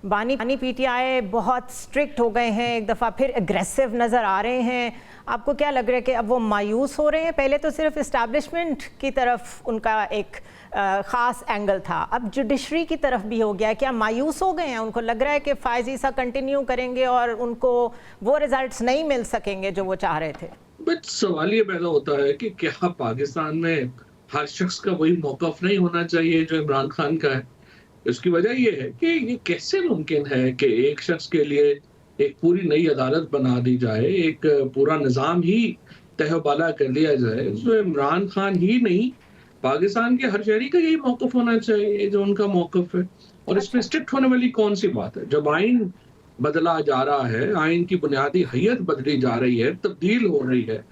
बानी बानी पीटीआई बहुत स्ट्रिक्ट हो गए हैं, एक दफ़ा फिर एग्रेसिव नज़र आ रहे हैं। आपको क्या लग रहा है कि अब वो मायूस हो रहे हैं? पहले तो सिर्फ इस्टेब्लिशमेंट की तरफ उनका एक ख़ास एंगल था, अब जुडिशरी की तरफ भी हो गया। क्या मायूस हो गए हैं? उनको लग रहा है कि फ़ायज़ ईसा कंटिन्यू करेंगे और उनको वो रिजल्ट्स नहीं मिल सकेंगे जो वो चाह रहे थे? बट सवाल ये पैदा होता है कि क्या पाकिस्तान में हर शख्स का वही मौक़िफ़ नहीं होना चाहिए जो इमरान खान का है? इसकी वजह ये है कि ये कैसे मुमकिन है कि एक शख्स के लिए एक पूरी नई अदालत बना दी जाए, एक पूरा निज़ाम ही तहबाला कर दिया जाए, उसमें इमरान खान ही नहीं, पाकिस्तान के हर शहरी का यही मौक़िफ़ होना चाहिए जो उनका मौक़िफ़ है। और इसमें अच्छा। स्ट्रिक्ट होने वाली कौन-सी बात है? जब आइन बदला जा रहा है, आइन की बुनियादी हैयत बदली जा रही है, तब्दील हो रही है,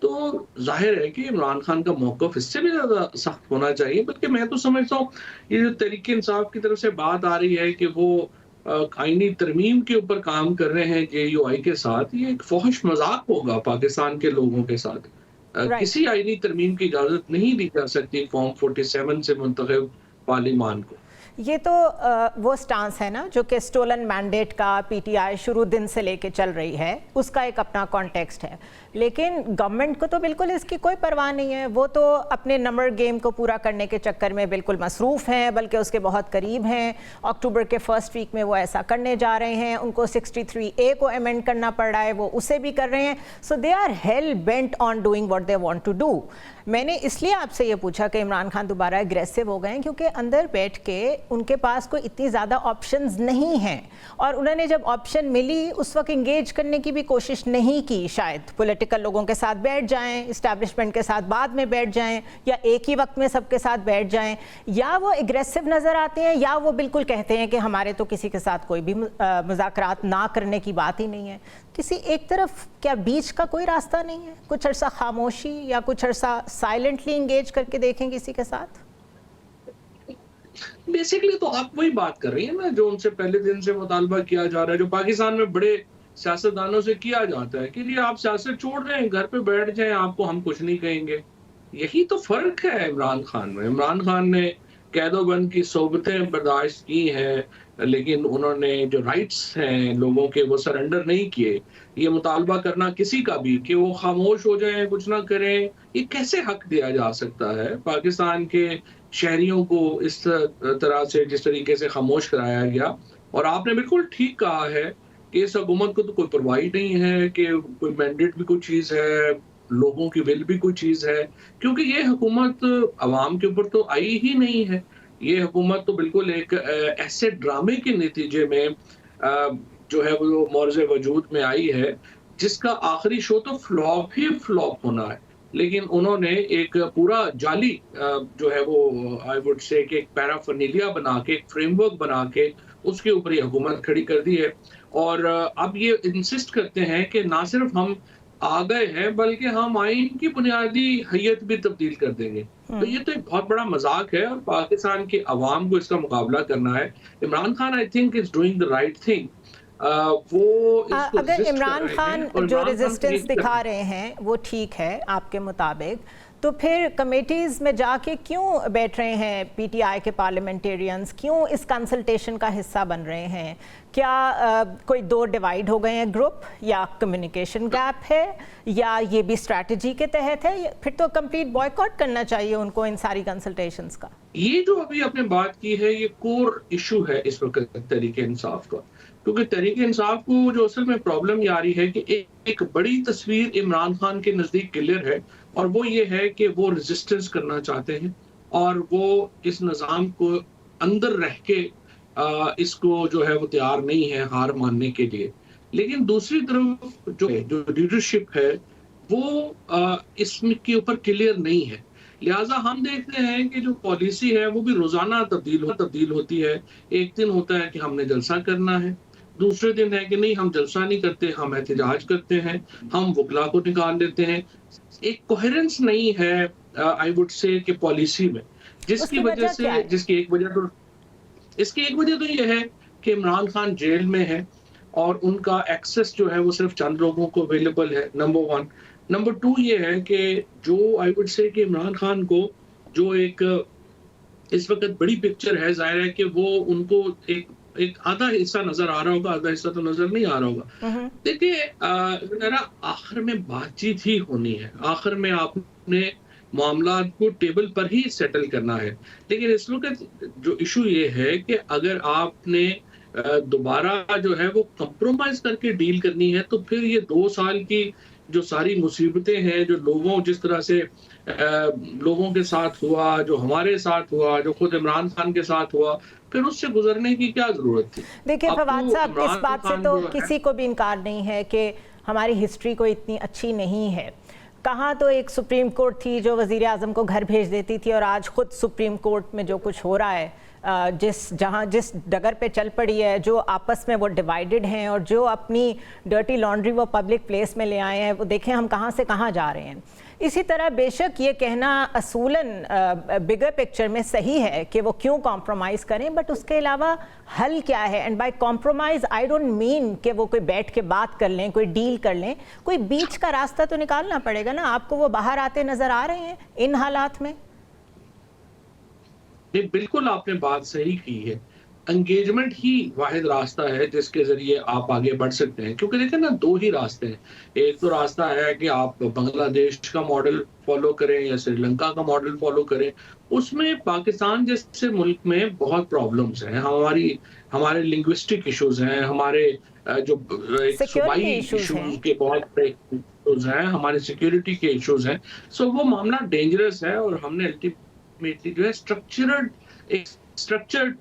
तो ज़ाहिर है कि इमरान खान का मौक़िफ़ इससे भी ज़्यादा सख्त होना चाहिए। बल्कि मैं तो समझता हूँ, ये जो तहरीक-ए-इंसाफ की तरफ से बात आ रही है कि वो आईनी तरमीम के ऊपर काम कर रहे हैं जेयूआई के साथ, ये एक फ़ोहिश मज़ाक होगा पाकिस्तान के लोगों के साथ। राइट। किसी आईनी तरमीम की इजाज़त नहीं दी जा सकती फ़ॉर्म 47 से मुंतखब पार्लिमान को। ये तो वो स्टांस है ना जो कि स्टोलन मैंडेट का पीटीआई शुरू दिन से लेके चल रही है, उसका एक अपना कॉन्टेक्स्ट है। लेकिन गवर्नमेंट को तो बिल्कुल इसकी कोई परवाह नहीं है, वो तो अपने नंबर गेम को पूरा करने के चक्कर में बिल्कुल मसरूफ़ हैं, बल्कि उसके बहुत करीब हैं। अक्टूबर के फर्स्ट वीक में वो ऐसा करने जा रहे हैं, उनको 63A को अमेंड करना पड़ रहा है, वो उसे भी कर रहे हैं। So they are hell bent on doing what they want to do. मैंने इसलिए आपसे ये पूछा कि इमरान खान दोबारा एग्रेसिव हो गए हैं, क्योंकि अंदर बैठ के उनके पास कोई इतनी ज़्यादा ऑप्शंस नहीं हैं, और उन्होंने जब ऑप्शन मिली उस वक्त इंगेज करने की भी कोशिश नहीं की। शायद पॉलिटिकल लोगों के साथ बैठ जाएं, इस्टेब्लिशमेंट के साथ बाद में बैठ जाएं, या एक ही वक्त में सबके साथ बैठ जाएं, या वो एग्रेसिव नज़र आते हैं, या वो बिल्कुल कहते हैं कि हमारे तो किसी के साथ कोई भी मुज़ाकरात ना करने की बात ही नहीं है। किसी एक तरफ क्या बीच का कोई रास्ता नहीं है? कुछ अरसा खामोशी या कुछ अरसा साइलेंटली इंगेज करके देखें किसी के साथ? बेसिकली तो आप वही बात कर रही हैं ना जो उनसे पहले दिन से मुतालबा किया जा रहा है, जो पाकिस्तान में बड़े सियासतदानों से किया जाता है कि जी आप सियासत छोड़ रहे हैं, घर पे बैठ जाएं, आपको हम कुछ नहीं कहेंगे। यही तो फ़र्क है इमरान खान में। इमरान खान ने कैदोबंद की सोबतें बर्दाश्त की हैं, लेकिन उन्होंने जो राइट्स हैं लोगों के वो सरेंडर नहीं किए। ये मुतालबा करना किसी का भी कि वो खामोश हो जाएँ, कुछ ना करें, ये कैसे हक दिया जा सकता है? पाकिस्तान के शहरियों को इस तरह से जिस तरीके से खामोश कराया गया। और आपने बिल्कुल ठीक कहा है कि इस हुकूमत को तो कोई परवाह ही नहीं है कि कोई मैंडेट भी कोई चीज़ है, लोगों की विल भी कोई चीज़ है, क्योंकि ये हुकूमत अवाम के ऊपर तो आई ही नहीं है। ये हुकूमत तो बिल्कुल एक ऐसे ड्रामे के नतीजे में जो है वो मौर्ज़ वजूद में आई है, जिसका आखिरी शो तो फ्लॉप ही फ्लॉप होना है। लेकिन उन्होंने एक पूरा जाली जो है वो आई वुड से कि एक पैराफर्नेलिया बना के, एक फ्रेमवर्क बना के उसके ऊपर ये हुकूमत खड़ी कर दी है। और अब ये इंसिस्ट करते हैं कि ना सिर्फ हम आ गए हैं, बल्कि हम आइन की बुनियादी हैयत भी तब्दील कर देंगे। तो ये तो एक बहुत बड़ा मज़ाक है और पाकिस्तान के अवाम को इसका मुकाबला करना है। Imran Khan I think is doing the right thing. वो इसको अगर रेज़िस्ट कर इमरान रहे खान हैं और जो इमरान खान रेजिस्टेंस यही कर रहे दिखा हैं। रहे हैं वो ठीक है आपके मुताबिक, तो फिर कमेटीज़ में जाके क्यों बैठ रहे हैं पीटीआई के पार्लियामेंटेरियंस? क्यों इस कंसल्टेशन का हिस्सा बन रहे हैं? क्या कोई दो डिवाइड हो गए हैं ग्रुप, या कम्युनिकेशन गैप है, या ये भी स्ट्रैटेजी के तहत है? फिर तो कंप्लीट बॉयकॉट करना चाहिए उनको इन सारी कंसल्टेशंस का। ये जो अभी आपने बात की है, ये कोर इश्यू है इस वक़्त तहरीक-ए-इंसाफ का। क्योंकि तहरीक-ए-इंसाफ को जो असल में प्रॉब्लम ये आ रही है कि एक बड़ी तस्वीर इमरान खान के नज़दीक क्लियर है, और वो ये है कि वो रेज़िस्टेंस करना चाहते हैं और वो इस निज़ाम को अंदर रह के इसको जो है वो तैयार नहीं है हार मानने के लिए। लेकिन दूसरी तरफ जो लीडरशिप है, वो इसमें के ऊपर क्लियर नहीं है। लिहाज़ा हम देखते हैं कि जो पॉलिसी है वो भी रोज़ाना तब्दील होती है। एक दिन होता है कि हमने जलसा करना है, दूसरे दिन है कि नहीं हम जलसा नहीं करते, हम एहतजाज करते हैं, हम वकला को निकाल देते हैं। एक कोहेरेंस नहीं है आई वुड से कि पॉलिसी में, जिसकी उसकी वजह वजह क्या से है? इसकी एक वजह तो ये है कि इमरान खान जेल में है और उनका एक्सेस जो है वो सिर्फ़ चंद लोगों को अवेलेबल है, नंबर 1। नंबर 2 ये है कि जो आई वुड से कि इमरान खान को जो एक इस वक़्त बड़ी पिक्चर है, ज़ाहिर है कि वो उनको एक एक आधा हिस्सा नजर आ रहा होगा, आधा हिस्सा तो नजर नहीं आ रहा होगा। देखिए जरा आखिर में बातचीत ही होनी है, आखिर में आपने मामला को टेबल पर ही सेटल करना है। लेकिन इस वक्त जो इशू ये है कि अगर आपने दोबारा जो है वो कंप्रोमाइज करके डील करनी है, तो फिर ये 2 साल की जो सारी मुसीबतें हैं, जो लोगों जिस तरह से लोगों के साथ हुआ, जो हमारे साथ हुआ, जो खुद इमरान खान के साथ हुआ, फिर उससे गुजरने की क्या जरूरत थी? देखिए अब फवाद तो साहब, इस इमरान बात से खान तो जो है, किसी को भी इनकार नहीं है कि हमारी हिस्ट्री को इतनी अच्छी नहीं है। कहाँ तो एक सुप्रीम कोर्ट थी जो वजीर आजम को घर भेज देती थी, और आज खुद सुप्रीम कोर्ट में जो कुछ हो रहा है, जिस डगर पे चल पड़ी है, जो आपस में वो डिवाइडेड हैं और जो अपनी डर्टी लॉन्ड्री वो पब्लिक प्लेस में ले आए हैं, वो देखें हम कहाँ से कहाँ जा रहे हैं। इसी तरह बेशक ये कहना असूलन बिगर पिक्चर में सही है कि वो क्यों कॉम्प्रोमाइज़ करें, बट उसके अलावा हल क्या है? And by compromise I don't mean कि वो कोई बैठ के बात कर लें, कोई डील कर लें, कोई बीच का रास्ता तो निकालना पड़ेगा ना। आपको वो बाहर आते नज़र आ रहे हैं इन हालात में? नहीं, बिल्कुल आपने बात सही की है। एंगेजमेंट ही वाहिद रास्ता है जिसके ज़रिए आप आगे बढ़ सकते हैं। क्योंकि देखिए ना, 2 ही रास्ते हैं। एक तो रास्ता है कि आप बांग्लादेश का मॉडल फ़ॉलो करें या श्रीलंका का मॉडल फ़ॉलो करें। उसमें पाकिस्तान जैसे मुल्क में बहुत प्रॉब्लम्स हैं। हमारे लिंग्विस्टिक इश्यूज़ हैं, हमारे जो एक सूबाई इश्यूज़ के बहुत बड़े इश्यूज़ हैं, हमारे सिक्योरिटी के इश्यूज़ हैं। सो वो मामला डेंजरस है और हमने अल्टीमेटली जो है स्ट्रक्चर्ड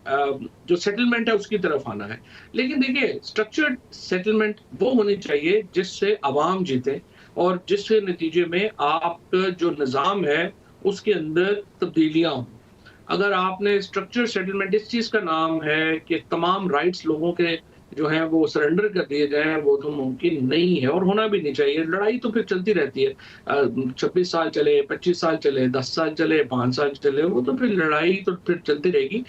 जो सेटलमेंट है उसकी तरफ आना है। लेकिन देखिए, स्ट्रक्चर्ड सेटलमेंट वो होनी चाहिए जिससे अवाम जीते और जिसके नतीजे में आपका जो निज़ाम है उसके अंदर तब्दीलियां हों। अगर आपने स्ट्रक्चर्ड सेटलमेंट, इस चीज़ का नाम है कि तमाम राइट्स लोगों के जो हैं वो सरेंडर कर दिए जाएं, वो तो मुमकिन नहीं है और होना भी नहीं चाहिए। लड़ाई तो फिर चलती रहती है, 26 साल चले, 25 साल चले, 10 साल चले, 5 साल चले, वो तो फिर लड़ाई तो फिर चलती रहेगी।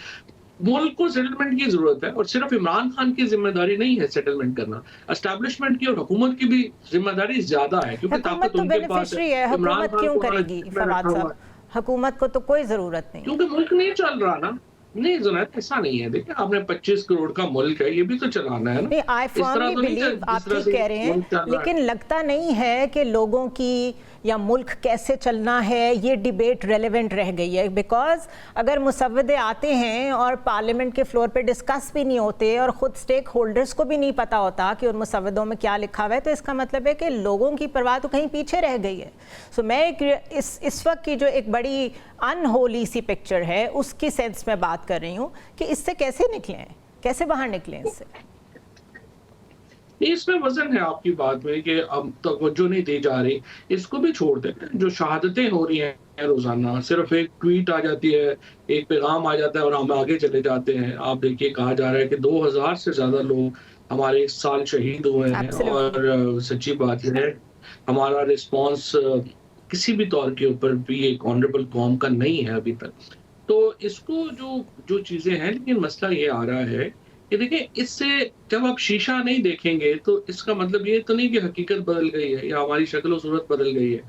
मुल्क को सेटलमेंट की जरूरत है और सिर्फ इमरान खान की जिम्मेदारी नहीं है सेटलमेंट करना, एस्टैब्लिशमेंट की और हुकूमत की भी जिम्मेदारी ज्यादा है, क्योंकि ताकत तो उनके पास बेनिफिशियरी है। हुकूमत क्यों करेगी फवाद साहब? हुकूमत को तो कोई जरूरत नहीं, क्योंकि मुल्क नहीं चल रहा ना। नहीं जुनैद, ऐसा नहीं है। देखिए, आपने 25 करोड़ का मुल्क है, ये भी तो चलाना है ना। नहीं, आई फर्मली बिलीव आप ठीक कह रहे हैं, लेकिन लगता नहीं है कि लोगों की या मुल्क कैसे चलना है ये डिबेट रेलेवेंट रह गई है। बिकॉज अगर मुसव्वदे आते हैं और पार्लियामेंट के फ्लोर पे डिस्कस भी नहीं होते और ख़ुद स्टेक होल्डर्स को भी नहीं पता होता कि उन मुसव्वदों में क्या लिखा हुआ है, तो इसका मतलब है कि लोगों की परवाह तो कहीं पीछे रह गई है। सो मैं इस वक्त की जो एक बड़ी अनहोली सी पिक्चर है उसकी सेंस में बात कर रही हूँ कि इससे कैसे निकलें, कैसे बाहर निकलें इससे। इसमें वजन है आपकी बात में कि अब तवज्जो नहीं दी जा रही, इसको भी छोड़ दें। जो शहादतें हो रही हैं रोजाना, सिर्फ एक ट्वीट आ जाती है, एक पैगाम आ जाता है और हम आगे चले जाते हैं। आप देखिए, कहा जा रहा है कि 2000 से ज्यादा लोग हमारे इस साल शहीद हुए हैं और सच्ची बात है, हमारा रिस्पॉन्स किसी भी तौर के ऊपर भी एक ऑनरेबल कौम का नहीं है अभी तक। तो इसको जो चीजें हैं, लेकिन मसला ये आ रहा है कि देखिए, इससे जब आप शीशा नहीं देखेंगे तो इसका मतलब ये तो नहीं कि हकीकत बदल गई है या हमारी शक्ल और सूरत बदल गई है।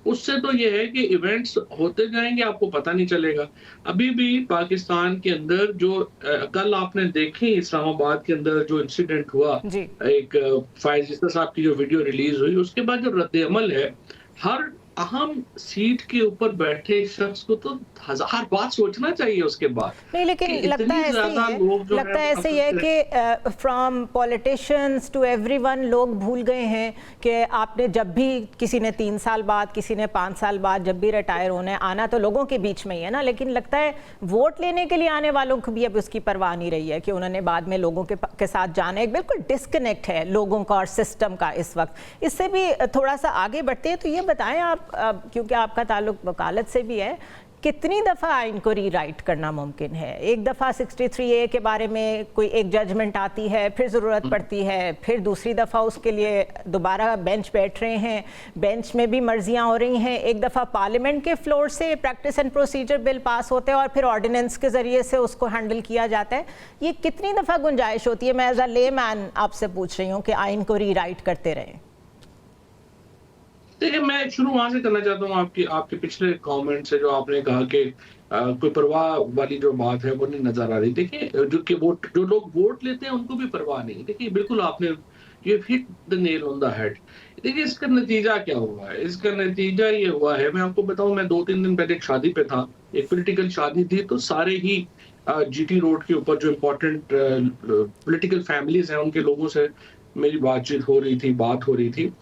उससे तो ये है कि इवेंट्स होते जाएंगे, आपको पता नहीं चलेगा। अभी भी पाकिस्तान के अंदर जो कल आपने देखी इस्लामाबाद के अंदर जो इंसिडेंट हुआ, एक फायज इस्ता साहब की जो वीडियो रिलीज हुई, उसके बाद जो रद्द-ए-अमल है, हर अहम सीट के ऊपर बैठे शख्स को तो 1000 बार सोचना चाहिए उसके बाद। नहीं, लेकिन लगता है ऐसे ही है कि फ्रॉम पॉलिटिशियंस टू एवरीवन लोग भूल गए हैं कि आपने जब भी किसी ने 3 साल बाद, किसी ने 5 साल बाद जब भी रिटायर होना है, आना तो लोगों के बीच में ही है ना। लेकिन लगता है वोट लेने के लिए आने वालों को भी अब उसकी परवाह नहीं रही है कि उन्होंने बाद में लोगों के साथ जाना है। बिल्कुल डिस्कनेक्ट है लोगों का और सिस्टम का इस वक्त। इससे भी थोड़ा सा आगे बढ़ते हैं तो ये बताएं आप, क्योंकि आपका ताल्लुक वकालत से भी है, कितनी दफ़ा आइन को रीराइट करना मुमकिन है? एक दफ़ा 63A के बारे में कोई एक जजमेंट आती है, फिर ज़रूरत पड़ती है, फिर दूसरी दफ़ा उसके लिए दोबारा बेंच बैठ रहे हैं, बेंच में भी मर्जियाँ हो रही हैं, एक दफ़ा पार्लियामेंट के फ्लोर से practice and procedure bill pass होते हैं और फिर ऑर्डिनेंस के ज़रिए से उसको हैंडल किया जाता है। ये कितनी दफ़ा गुंजाइश होती है? मैं एज अ लेमैन आपसे पूछ रही हूँ कि आइन को रीराइट करते रहें। देखिए, मैं शुरू वहां से करना चाहता हूँ आपके पिछले कमेंट से, जो आपने कहा कि कोई परवाह वाली जो बात है वो नहीं नजर आ रही। देखिए जो लोग वोट लेते हैं उनको भी परवाह नहीं। देखिए बिल्कुल आपने ये hit the nail on the head. देखिए इसका नतीजा क्या हुआ है? इसका नतीजा ये हुआ है, मैं आपको बताऊं, मैं 2-3 दिन पहले एक शादी पे था, एक पॉलिटिकल शादी थी, तो सारे ही जीटी रोड के ऊपर जो इम्पोर्टेंट पॉलिटिकल फैमिलीज हैं उनके लोगों से मेरी बातचीत हो रही थी, बात हो रही थी।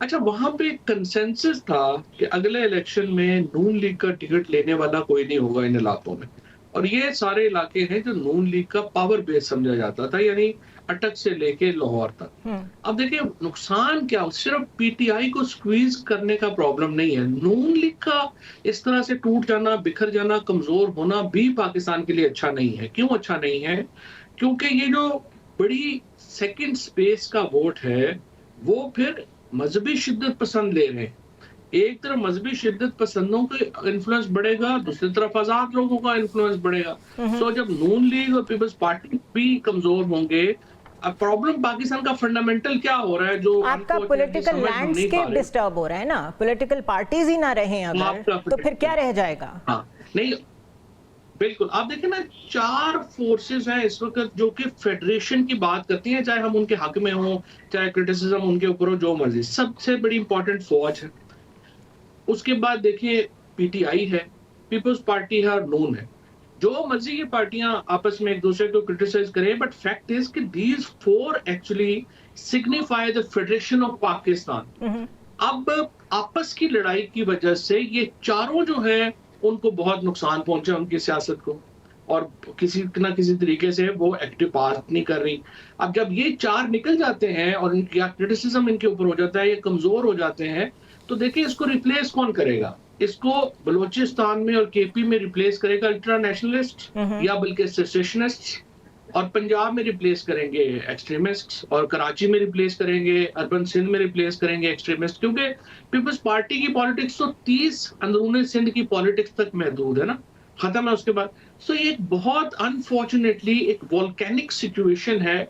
अच्छा, वहां पे कंसेंसस था कि अगले इलेक्शन में नून लीग का टिकट लेने वाला कोई नहीं होगा इन इलाकों में, और ये सारे इलाके हैं जो नून लीग का पावर बेस समझा जाता था, यानी अटक से लेके लाहौर तक। अब देखिए नुकसान क्या, सिर्फ पीटीआई को स्क्वीज करने का प्रॉब्लम नहीं है, नून लीग का इस तरह से टूट जाना, बिखर जाना, कमजोर होना भी पाकिस्तान के लिए अच्छा नहीं है। क्यों अच्छा नहीं है? क्योंकि ये जो बड़ी सेकंड स्पेस का वोट है वो फिर मजहबी शिद्दत पसंद ले रहे हैं। एक तरफ मजहबी शिद्दत पसंदों का इन्फ्लुएंस बढ़ेगा, दूसरी तरफ आजाद लोगों का इन्फ्लुएंस बढ़ेगा। सो जब नून लीग और पीपल्स पार्टी भी कमजोर होंगे, अब प्रॉब्लम पाकिस्तान का फंडामेंटल क्या हो रहा है जो आपका पॉलिटिकल लैंडस्केप डिस्टर्ब हो रहा है ना, पॉलिटिकल पार्टीज ही ना रहे अगर, तो फिर क्या रह जाएगा? हाँ नहीं बिल्कुल, आप देखें ना, 4 फोर्सेस हैं इस वक्त जो कि फेडरेशन की बात करती हैं, चाहे हम उनके हक में हों, चाहे क्रिटिसिज्म उनके ऊपर हो, जो मर्जी। सबसे बड़ी इंपॉर्टेंट फौज है, उसके बाद देखिए पीटीआई है, पीपल्स पार्टी है और नून है। जो मर्जी ये पार्टियां आपस में एक दूसरे को क्रिटिसाइज करें, बट फैक्ट इज कि these 4 actually signify the federation of Pakistan. अब आपस की लड़ाई की वजह से ये चारों जो है उनको बहुत नुकसान पहुंचा उनकी सियासत को, और किसी ना किसी तरीके से वो एक्टिव पार्ट नहीं कर रही। अब जब ये 4 निकल जाते हैं और इनका क्रिटिसिज्म इनके ऊपर हो जाता है, ये कमजोर हो जाते हैं, तो देखिए इसको रिप्लेस कौन करेगा? इसको बलूचिस्तान में और केपी में रिप्लेस करेगा अल्ट्रा नेशनलिस्ट या बल्कि सेसेशनिस्ट, और पंजाब में रिप्लेस करेंगे एक्सट्रीमिस्ट, और कराची में रिप्लेस करेंगे, अर्बन सिंध में रिप्लेस करेंगे एक्सट्रीमिस्ट। क्योंकि पीपल्स पार्टी की पॉलिटिक्स तो 30 अंदरूनी सिंध की पॉलिटिक्स तक महदूद है ना, खत्म है उसके बाद। सो ये एक बहुत अनफॉर्चुनेटली एक वोल्केनिक सिचुएशन है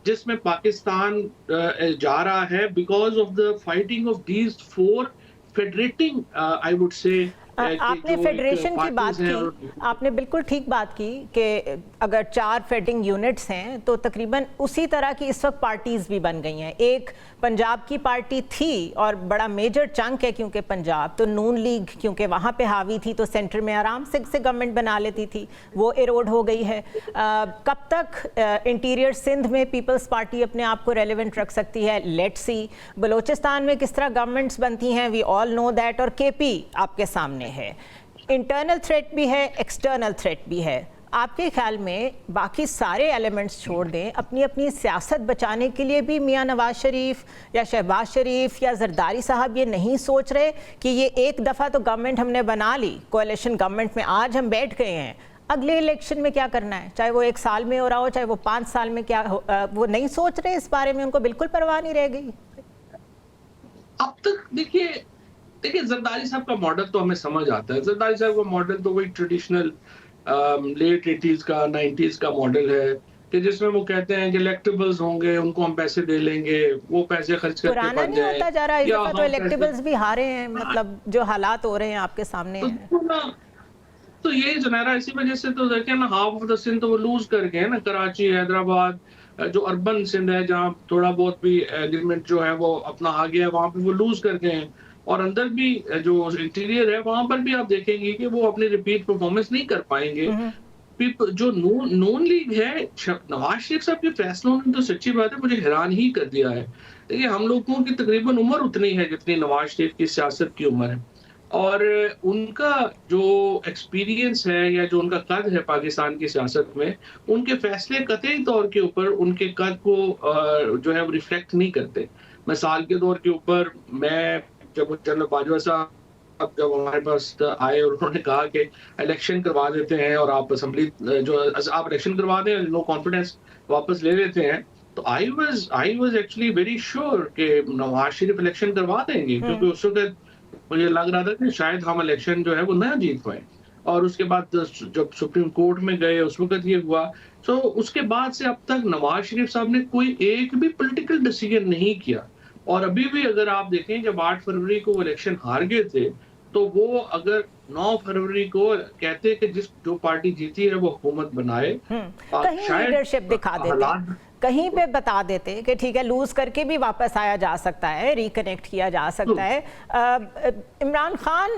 जिसमें पाकिस्तान जा रहा है because of the fighting of these 4 federating I would say. आपने फेडरेशन की बात की, आपने बिल्कुल ठीक बात की कि अगर 4 फेडिंग यूनिट्स हैं तो तकरीबन उसी तरह की इस वक्त पार्टीज भी बन गई हैं। एक पंजाब की पार्टी थी और बड़ा मेजर चंक है क्योंकि पंजाब, तो नून लीग क्योंकि वहाँ पे हावी थी तो सेंटर में आराम से गवर्नमेंट बना लेती थी, वो इरोड हो गई है। कब तक इंटीरियर सिंध में पीपल्स पार्टी अपने आप को रेलिवेंट रख सकती है, लेट्स सी। बलोचिस्तान में किस तरह गवर्नमेंट्स बनती हैं, वी ऑल नो दैट, और केपी आपके सामने है। इंटरनल थ्रेट भी है, एक्सटर्नल थ्रेट भी है। आपके ख्याल में बाकी सारे एलिमेंट्स छोड़ दें, अपनी अपनी सियासत बचाने के लिए भी मियां नवाज शरीफ या शहबाज शरीफ या जरदारी साहब ये नहीं सोच रहे कि ये एक दफ़ा तो गवर्नमेंट हमने बना ली, कोalition गवर्नमेंट में आज हम बैठ गए हैं, अगले इलेक्शन में क्या करना है, चाहे वो 1 साल में हो रहा हो, चाहे वो 5 साल में क्या हो, वो नहीं सोच रहे इस बारे में, उनको बिल्कुल परवाह नहीं रह गई। अब तक देखिए जरदारी साहब का मॉडल तो हमें समझ आता है। जरदारी साहब का मॉडल तो वही ट्रेडिशनल लेट 80s का 90s का मॉडल है कि जिसमें वो कहते हैं कि इलेक्टेबल्स होंगे, उनको हम पैसे दे लेंगे, वो पैसे खर्च करके पुराना नहीं होता जा रहा, इस दफा तो इलेक्टेबल्स भी हारे हैं, मतलब जो हालात हो रहे हैं आपके सामने हैं। तो यही जुनैरा, इसी वजह से तो देखें ना, हाफ ऑफ द सिंध तो वो लूज कर गए ना, कराची, हैदराबाद, जो अर्बन सिंध है जहाँ थोड़ा बहुत भी एलिमेंट जो है वो अपना आ गया है, वहाँ पे वो लूज कर गए हैं। और अंदर भी जो इंटीरियर है वहां पर भी आप देखेंगे कि वो अपनी रिपीट परफॉर्मेंस नहीं कर पाएंगे। जो नून लीग है, नवाज शरीफ साहब के फैसलों ने तो सच्ची बात है मुझे हैरान ही कर दिया है। देखिए हम लोगों की तकरीबन उम्र उतनी है जितनी नवाज शरीफ की सियासत की उम्र है, और उनका जो एक्सपीरियंस है या जो उनका कद है पाकिस्तान की सियासत में, उनके फैसले कतई तौर के ऊपर उनके कद को जो है वो रिफ्लेक्ट नहीं करते। मिसाल के तौर के ऊपर, मैं जब जनरल बाजवा साहब जब हमारे पास आए और उन्होंने कहा कि इलेक्शन करवा देते हैं और आप असेंबली जो आप इलेक्शन करवा दें, नो कॉन्फिडेंस वापस ले लेते हैं, तो I was actually very sure कि नवाज शरीफ इलेक्शन करवा देंगे, क्योंकि उस वक्त मुझे लग रहा था कि शायद हम इलेक्शन जो है वो ना जीत पाए। और उसके बाद जब सुप्रीम कोर्ट में गए उस वक्त ये हुआ। तो उसके बाद से अब तक नवाज शरीफ साहब ने कोई एक भी पॉलिटिकल डिसीजन नहीं किया। और अभी भी अगर आप देखें, जब 8 फरवरी को वो इलेक्शन हार गए थे, तो वो अगर 9 फरवरी को कहते कि जो पार्टी जीती है वो हुकूमत बनाए, कहीं शायद लीडरशिप दिखा देते, कहीं पे बता देते कि ठीक है लूज करके भी वापस आया जा सकता है, रिकनेक्ट किया जा सकता है। इमरान खान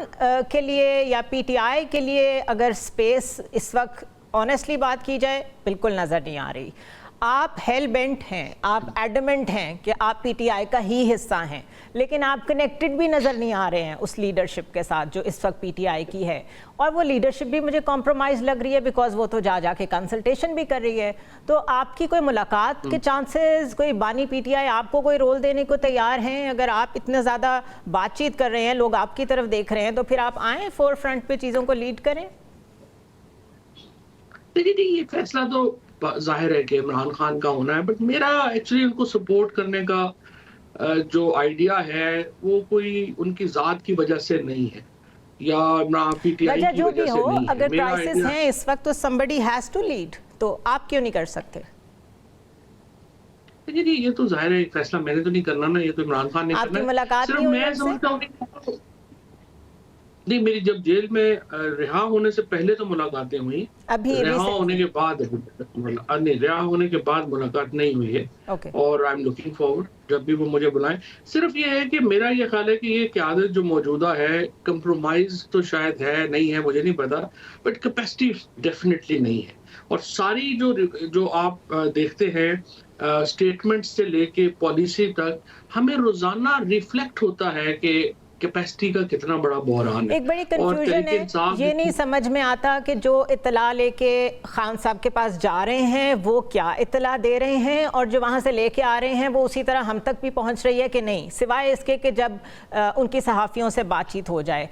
के लिए या पीटीआई के लिए अगर स्पेस इस वक्त ऑनेस्टली बात की जाए बिल्कुल नज़र नहीं आ रही। आप हेल बेंट हैं, आप एडमेंट हैं कि आप पीटीआई का ही हिस्सा हैं, लेकिन आप कनेक्टेड भी नज़र नहीं आ रहे हैं उस लीडरशिप के साथ जो इस वक्त पीटीआई की है। और वो लीडरशिप भी मुझे कॉम्प्रोमाइज़ लग रही है बिकॉज वो तो जा के कंसल्टेशन भी कर रही है। तो आपकी कोई मुलाकात के चांसेस, कोई बानी पीटीआई आपको कोई रोल देने को तैयार हैं? अगर आप इतने ज़्यादा बातचीत कर रहे हैं, लोग आपकी तरफ देख रहे हैं, तो फिर आप आएँ फोर फ्रंट पे चीज़ों को लीड करें। देखिए ये फैसला तो जाहिर है कि इमरान खान का होना है, बट मेरा एक्चुअली उनको सपोर्ट करने का जो आइडिया है वो कोई उनकी ज़ात की वजह से नहीं है या पीटीआई की जो वजह भी से हो, नहीं है। अगर क्राइसिस है इस वक्त तो somebody has to lead, तो आप क्यों नहीं कर सकते? देखिए ये तो जाहिर है फैसला मैंने तो नहीं करना ना, ये तो इमरान खान ने करना है। आपकी मुलाकात सिर्फ नहीं हुई मैं उनसे? समझता हूँ कि नहीं, मेरी जब जेल में रिहा होने से पहले तो मुलाकातें हुई, अभी रिहा recent? होने के बाद नहीं, रिहा होने के बाद मुलाकात नहीं हुई है। Okay. और आई एम लुकिंग फॉरवर्ड जब भी वो मुझे बुलाएं। सिर्फ ये है कि मेरा ये ख्याल है कि ये क़यादत जो मौजूदा है, कंप्रोमाइज तो शायद है नहीं है मुझे नहीं पता, बट कैपेसिटी डेफिनेटली नहीं है। और सारी जो आप देखते हैं स्टेटमेंट से लेके पॉलिसी तक, हमें रोजाना रिफ्लेक्ट होता है कि कैपेसिटी का कितना बड़ा बहरान है। एक बड़ी कंफ्यूजन है, ये नहीं समझ में आता कि जो इत्तला लेके खान साहब के पास जा रहे हैं वो क्या इत्तला दे रहे हैं, और जो वहाँ से लेके आ रहे हैं वो उसी तरह हम तक भी पहुँच रही है कि नहीं, सिवाय इसके कि जब उनकी सहाफ़ियों से बातचीत हो जाए।